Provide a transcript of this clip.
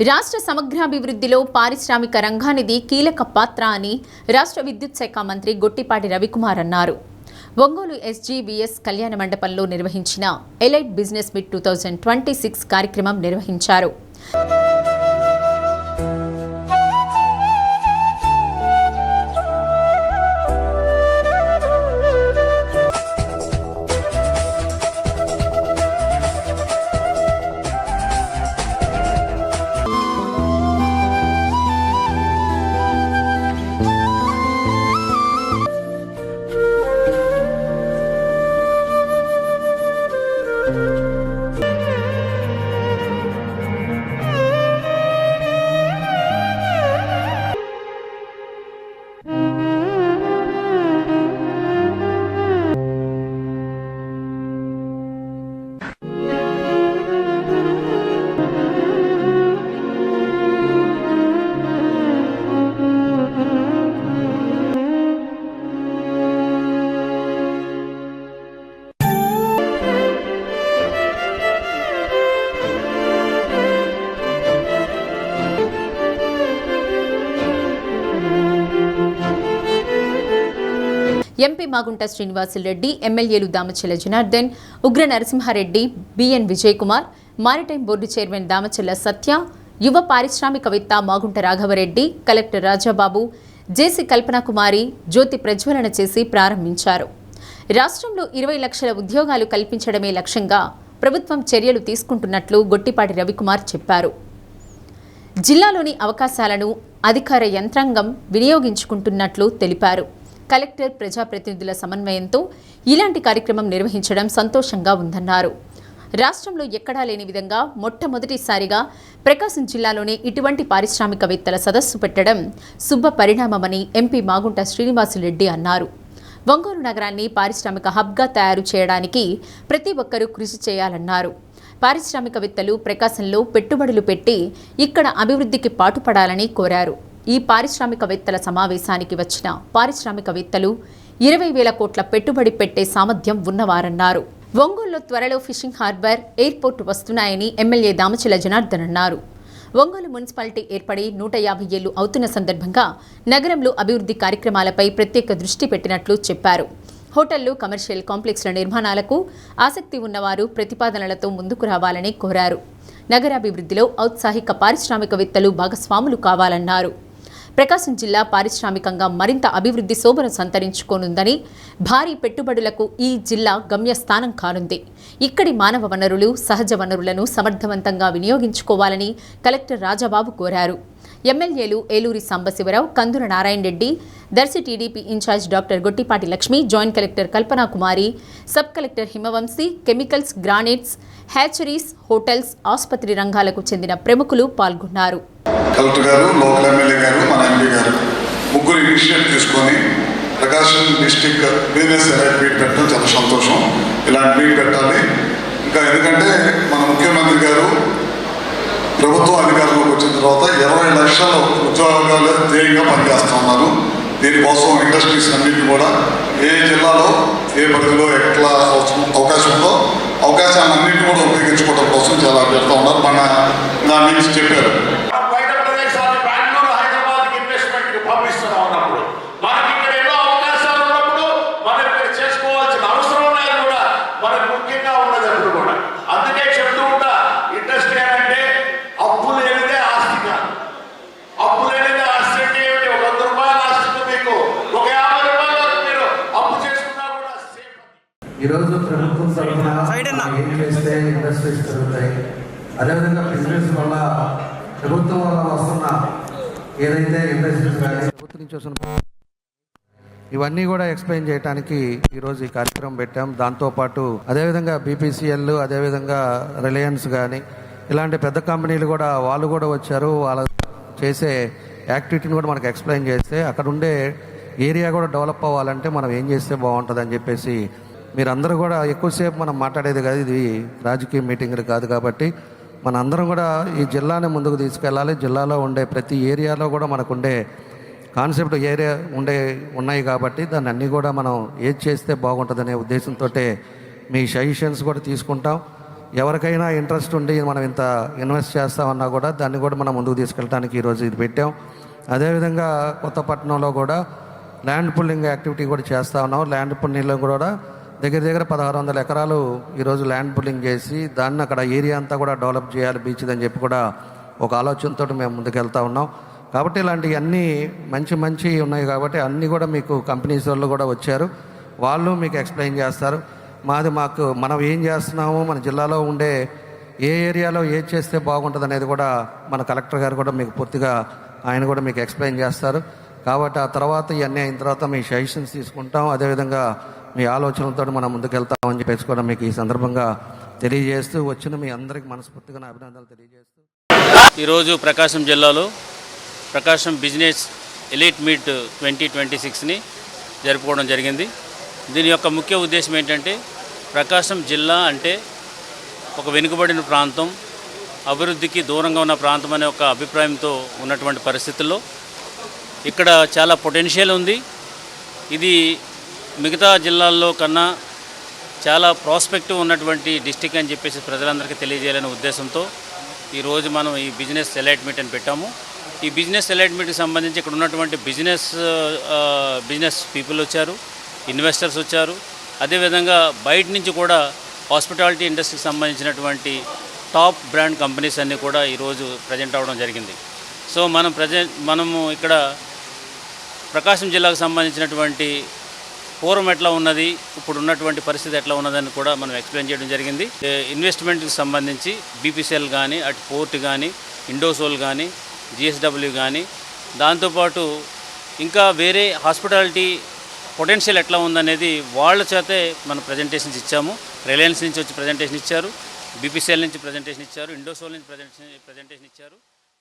రాష్ట్ర సమగ్రాభివృద్ధిలో పారిశ్రామిక రంగానిది కీలక పాత్ర అని రాష్ట్ర విద్యుత్ శాఖ మంత్రి గొట్టిపాటి రవికుమార్ అన్నారు. ఒంగోలు SGVS కళ్యాణ మండపంలో నిర్వహించిన ఎలైట్ బిజినెస్ మీట్ 2026 కార్యక్రమం నిర్వహించారు. ఎంపీ మాగుంట శ్రీనివాసులరెడ్డి, ఎమ్మెల్యేలు Damachalla Janardhan, Ugra Narasimhareddy, BN Vijay Kumar, maritime board chairman Damachalla Satya, యువ పారిశ్రామికవేత్త మాగుంట రాఘవరెడ్డి, కలెక్టర్ రాజాబాబు, జేసీ కల్పనాకుమారి జ్యోతి ప్రజ్వలన చేసి ప్రారంభించారు. రాష్ట్రంలో 20 లక్షల ఉద్యోగాలు కల్పించడమే లక్ష్యంగా ప్రభుత్వం చర్యలు తీసుకుంటున్నట్లు గొట్టిపాటి రవికుమార్ చెప్పారు. జిల్లాలోని అవకాశాలను అధికార యంత్రాంగం వినియోగించుకుంటున్నట్లు తెలిపారు. కలెక్టర్ ప్రజాప్రతినిధుల సమన్వయంతో ఇలాంటి కార్యక్రమం నిర్వహించడం సంతోషంగా ఉందన్నారు. రాష్ట్రంలో ఎక్కడా లేని విధంగా మొట్టమొదటిసారిగా ప్రకాశం జిల్లాలోనే ఇటువంటి పారిశ్రామికవేత్తల సదస్సు పెట్టడం శుభ పరిణామమని ఎంపీ మాగుంట శ్రీనివాసులరెడ్డి అన్నారు. ఒంగోలు నగరాన్ని పారిశ్రామిక హబ్గా తయారు చేయడానికి ప్రతి ఒక్కరూ కృషి చేయాలన్నారు. పారిశ్రామికవేత్తలు ప్రకాశంలో పెట్టుబడులు పెట్టి ఇక్కడ అభివృద్ధికి పాటుపడాలని కోరారు. ఈ పారిశ్రామికవేత్తల సమావేశానికి వచ్చిన పారిశ్రామికవేత్తలు 20,000 కోట్ల పెట్టుబడి పెట్టే సామర్థ్యం ఉన్నవారన్నారు. ఒంగోలులో త్వరలో ఫిషింగ్ హార్బర్, ఎయిర్పోర్టు వస్తున్నాయని ఎమ్మెల్యే దామచల్ల జనార్దన్ అన్నారు. ఒంగోలు మున్సిపాలిటీ ఏర్పడి 150 ఏళ్లు అవుతున్న సందర్భంగా నగరంలో అభివృద్ధి కార్యక్రమాలపై ప్రత్యేక దృష్టి పెట్టినట్లు చెప్పారు. హోటళ్లు, కమర్షియల్ కాంప్లెక్స్ల నిర్మాణాలకు ఆసక్తి ఉన్నవారు ప్రతిపాదనలతో ముందుకు రావాలని కోరారు. నగరాభివృద్ధిలో ఔత్సాహిక పారిశ్రామికవేత్తలు భాగస్వాములు కావాలన్నారు. ప్రకాశం జిల్లా పారిశ్రామికంగా మరింత అభివృద్ధి శోభను సంతరించుకోనుందని, భారీ పెట్టుబడులకు ఈ జిల్లా గమ్యస్థానం కానుంది. ఇక్కడి మానవ వనరులు, సహజ వనరులను సమర్థవంతంగా వినియోగించుకోవాలని కలెక్టర్ రాజాబాబు కోరారు. ఎమ్మెల్యేలు Eluri Sambasivarao, Kandula Narayana Reddy, Darsi TDP incharge doctor Gottipati Lakshmi, joint collector Kalpanakumari, sub collector Himavamsi, chemicals, granites, hatcheries, hotels, ఆసుపత్రి రంగాలకు చెందిన ప్రముఖులు పాల్గొన్నారు. కలెక్టర్ గారు, లోకల్ ఎమ్మెల్యే గారు, మన ఎంపీ గారు ముగ్గురు ఇనిషియేటివ్ తీసుకొని ప్రకాశం డిస్టిక్ బిజినెస్ ఎలైట్ మీట్ పెట్టడం చాలా సంతోషం. ఇలాంటి మీట్ పెట్టాలి. ఇంకా ఎందుకంటే మన ముఖ్యమంత్రి గారు ప్రభుత్వం అధికారంలోకి వచ్చిన తర్వాత 20 లక్షల ఉద్యోగాలు ధ్యేయంగా పనిచేస్తూ ఉన్నారు. దీనికోసం ఇండస్ట్రీస్ అన్నింటినీ కూడా ఏ జిల్లాలో ఏ పరిధిలో ఎట్లా అవకాశం ఉందో అవకాశాన్ని అన్నింటినీ కూడా ఉపయోగించుకోవడం కోసం చాలా పెడతా ఉన్నారు. మన దాని నుంచి చెప్పారు. ఈరోజు ప్రభుత్వం తరఫున ఏం చేస్తే ఇండస్ట్రీస్ జరుగుతాయి, అదేవిధంగా బిజినెస్ వల్ల ప్రభుత్వం వల్ల వస్తున్న ఏదైతే ఇండస్ట్రీస్ కానీ ప్రభుత్వం నుంచి వస్తున్న ఇవన్నీ కూడా ఎక్స్ప్లెయిన్ చేయడానికి ఈరోజు ఈ కార్యక్రమం పెట్టాం. దాంతోపాటు అదేవిధంగా BPCL, అదేవిధంగా రిలయన్స్ కానీ ఇలాంటి పెద్ద కంపెనీలు కూడా వాళ్ళు కూడా వచ్చారు. వాళ్ళ చేసే యాక్టివిటీని కూడా మనకు ఎక్స్ప్లెయిన్ చేస్తే అక్కడ ఉండే ఏరియా కూడా డెవలప్ అవ్వాలంటే మనం ఏం చేస్తే బాగుంటుంది అని చెప్పేసి మీరందరూ కూడా ఎక్కువసేపు మనం మాట్లాడేది కాదు, ఇది రాజకీయ మీటింగ్లు కాదు. కాబట్టి మన అందరం కూడా ఈ జిల్లాని ముందుకు తీసుకెళ్ళాలి. జిల్లాలో ఉండే ప్రతి ఏరియాలో కూడా మనకు ఉండే కాన్సెప్ట్ ఏరియా ఉన్నాయి కాబట్టి దాన్ని అన్నీ కూడా మనం ఏది చేస్తే బాగుంటుందనే ఉద్దేశంతో మీ సజెషన్స్ కూడా తీసుకుంటాం. ఎవరికైనా ఇంట్రెస్ట్ ఉండి మనం ఇంత ఇన్వెస్ట్ చేస్తామన్నా కూడా దాన్ని కూడా మనం ముందుకు తీసుకెళ్ళడానికి ఈరోజు ఇది పెట్టాం. అదేవిధంగా కొత్తపట్నంలో కూడా ల్యాండ్ పుల్లింగ్ యాక్టివిటీ కూడా చేస్తూ ఉన్నాం. ల్యాండ్ పుల్లింగ్లో కూడా దగ్గర 1600 ఎకరాలు ఈరోజు ల్యాండ్ పుల్లింగ్ చేసి దాన్ని అక్కడ ఏరియా అంతా కూడా డెవలప్ చేయాలి బీచ్ అని చెప్పి కూడా ఒక ఆలోచనతో మేము ముందుకెళ్తా ఉన్నాం. కాబట్టి ఇలాంటివి అన్నీ మంచి ఉన్నాయి కాబట్టి అన్నీ కూడా మీకు కంపెనీస్ వాళ్ళు కూడా వచ్చారు, వాళ్ళు మీకు ఎక్స్ప్లెయిన్ చేస్తారు. మనం ఏం చేస్తున్నామో మన జిల్లాలో ఉండే ఏ ఏరియాలో ఏది చేస్తే బాగుంటుంది అనేది కూడా మన కలెక్టర్ గారు కూడా మీకు పూర్తిగా ఆయన కూడా మీకు ఎక్స్ప్లెయిన్ చేస్తారు. కాబట్టి ఆ తర్వాత ఇవన్నీ అయిన తర్వాత మీ సజెషన్స్ తీసుకుంటాం, అదేవిధంగా మీ ఆలోచనలతో మనం ముందుకెళ్తామని చెప్పేసి కూడా మీకు ఈ సందర్భంగా తెలియజేస్తూ వచ్చిన మీ అందరికీ మనస్ఫూర్తిగా అభినందనలు తెలియజేస్తూ ఈరోజు ప్రకాశం జిల్లాలో ప్రకాశం బిజినెస్ ఎలీట్ మీట్ 2026ని జరుపుకోవడం జరిగింది. దీని యొక్క ముఖ్య ఉద్దేశం ఏంటంటే ప్రకాశం జిల్లా అంటే ఒక వెనుకబడిన ప్రాంతం, అభివృద్ధికి దూరంగా ఉన్న ప్రాంతం అనే ఒక అభిప్రాయంతో ఉన్నటువంటి పరిస్థితుల్లో ఇక్కడ చాలా పొటెన్షియల్ ఉంది. ఇది మిగతా జిల్లాల్లో కన్నా చాలా ప్రాస్పెక్టివ్ ఉన్నటువంటి డిస్టిక్ అని చెప్పేసి ప్రజలందరికీ తెలియజేయాలనే ఉద్దేశంతో ఈరోజు మనం ఈ బిజినెస్ ఎలైట్ మీట్ అని పెట్టాము. ఈ బిజినెస్ ఎలైట్ మీట్కి సంబంధించి ఇక్కడ ఉన్నటువంటి బిజినెస్ పీపుల్ వచ్చారు, ఇన్వెస్టర్స్ వచ్చారు. అదేవిధంగా బయట నుంచి కూడా హాస్పిటాలిటీ ఇండస్ట్రీకి సంబంధించినటువంటి టాప్ బ్రాండ్ కంపెనీస్ అన్నీ కూడా ఈరోజు ప్రజెంట్ అవ్వడం జరిగింది. సో మనము ఇక్కడ ప్రకాశం జిల్లాకు సంబంధించినటువంటి పూర్వం ఎట్లా ఉన్నది, ఇప్పుడు ఉన్నటువంటి పరిస్థితి ఎట్లా ఉన్నదని కూడా మనం ఎక్స్ప్లెయిన్ చేయడం జరిగింది. ఇన్వెస్ట్మెంట్కి సంబంధించి బీపీసీఎల్ కానీ, అటు పోర్ట్ కానీ, ఇండోసోల్ కానీ, జిఎస్డబ్ల్యూ కానీ, దాంతోపాటు ఇంకా వేరే హాస్పిటాలిటీ పొటెన్షియల్ ఎట్లా ఉందనేది వాళ్ళ చేతే మనం ప్రజెంటేషన్స్ ఇచ్చాము. రిలయన్స్ నుంచి వచ్చి ప్రజెంటేషన్ ఇచ్చారు, బీపీసీఎల్ నుంచి ప్రజెంటేషన్ ఇచ్చారు, ఇండోసోల్ నుంచి ప్రజెంటేషన్ ఇచ్చారు.